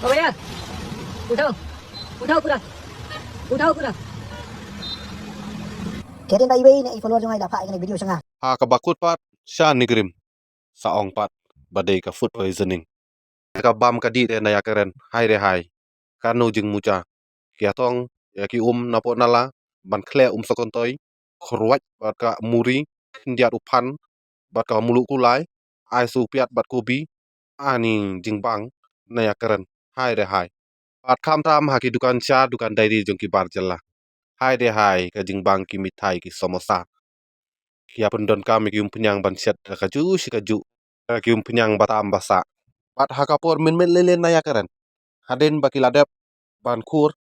ओ भैया उठाओ उठाओ पूरा udah udah. Kaya ba iwi na i-follow yung ay dapat yung video siya nga. Ha kabakut pat sha nigrim saong pat badai ka food poisoning ka bam ka di na ya keren hai re hai kanu jing mucha kia tong ya ki napo nala ban kle sokontoi khruat bat ka muri ndiat upan bat ka mulu kulai ai su piat bat kobi ani jing bang na ya keren hai re hai bat kam tam ha ki dukan cha dukan dairi jong ki bar jalla hai re hai ka jing bang ki mithai ki samosa kia pendon kami kium penyang ban set kaju si kaju kium penyang batam basa bat hakapor min min lele naya keren haden baki ladap ban kur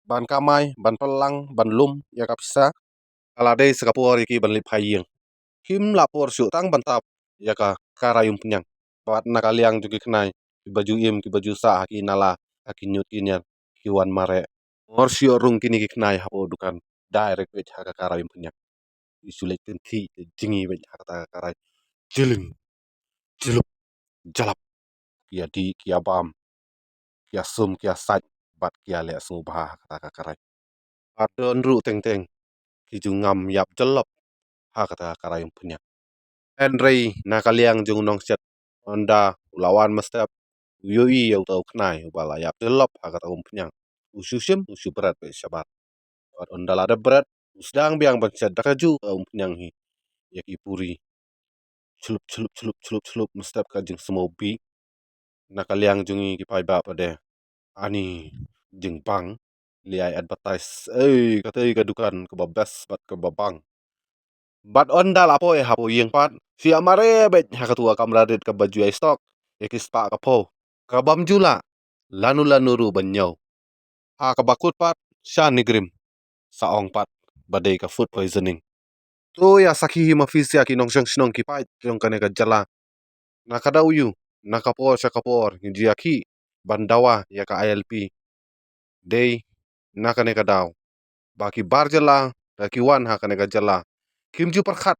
ban kamai ban pelang ban lum ya kapsa alade sekapor iki ban lip hayeng kim lapor su tang ban tap ya ka karayum penyang bat nakaliang juga kenai ki baju im ki baju sa ki nala ki nyut inya ki wan mare or rung kini ki kenai hapo dukan direct wech haka karayum penyang isulek tenti jingi wech haka karay jiling jilup jalap kia di kia bam kia sum kia saj bat kia le su bah kata karai adon ru teng teng ki jungam yap jelop ha kata karai punya enrei nakaliang jung nong set onda ulawan mestep yoi yau tau knai bala yap jelop ha kata punya ususim usu berat be sabat bat onda lada berat usdang biang ban set dakaju punya hi yaki puri celup celup celup celup celup mestep kajing semobi nakaliang jungi ki pai ba pada ani jeng bang liai advertise katai kadukan ke babas bat ke babang bat onda lapo hapo yeng pat si amare bet hakatua kamradit ke baju ai stok ekis pa kapo kabam jula lanu lanu ru banyau ha kabakut pat sha nigrim saong pat badai ka food poisoning to ya sakhi mafisia ki nong snong ki pai jong kane ka jala nakada uyu nakapor sakapor jiaki bandawa ya ka ILP day nakane ka daw baki bar jala ki wan ha kane ka jala kimju perkhat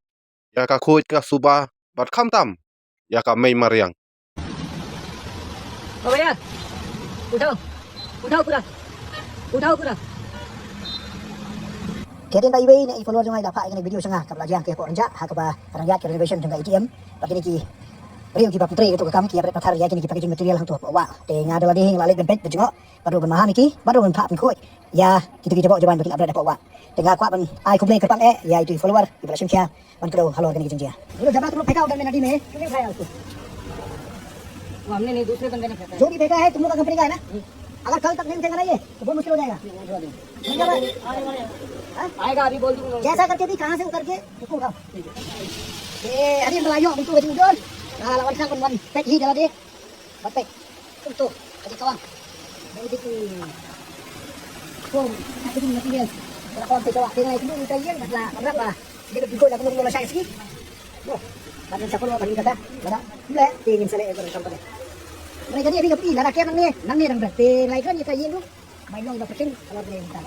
ya ka khoj ka suba bat kham tam ya ka mei mariang ओ भैया उठाओ उठाओ पूरा Kaya ba iwi na i-follow yung ay dapat yung video siya nga kapalajian kaya po ranja ha ka ba ranjat kaya renovation yung ATM bagi ni ki Rio ki paputri itu ke kam ki apre pathar ya kini ki packaging material hang tu wa te nga dala ding lalik ben pet bejengok baru ben mahami ki baru ben phap ben khoi ya kita ki jabo jaban bagi apre dapat wa te nga kwa ben ai komplain ke pang ya itu follower di bala simcha ban kro halo kini ki jengja dulu jabat lu pheka udan में नदी में क्यों खाया उसको वो हमने नहीं दूसरे बंदे ने फेंका जो भी फेंका है तुम लोग का कंपनी का है ना अगर कल तक नहीं उठेगा ना ये तो बहुत मुश्किल हो जाएगा आएगा अभी बोल दूंगा जैसा करके भी कहां से उतर के उसको उठाओ ये अभी बनाइयो बिल्कुल बजी उधर nah lawan sang kon pek hi dala de bat pek tu aja kawan dari itu kom aku ni mati dia kalau kawan pek awak tengah itu kita yen lah berat lah dia berikut lah kalau saya sikit oh badan siapa lu bagi kata ada boleh tingin sale ko rin kampanya mereka dia pergi lah rakyat nang ni nang berat te lai kan kita yen tu main nong 5% kalau dia minta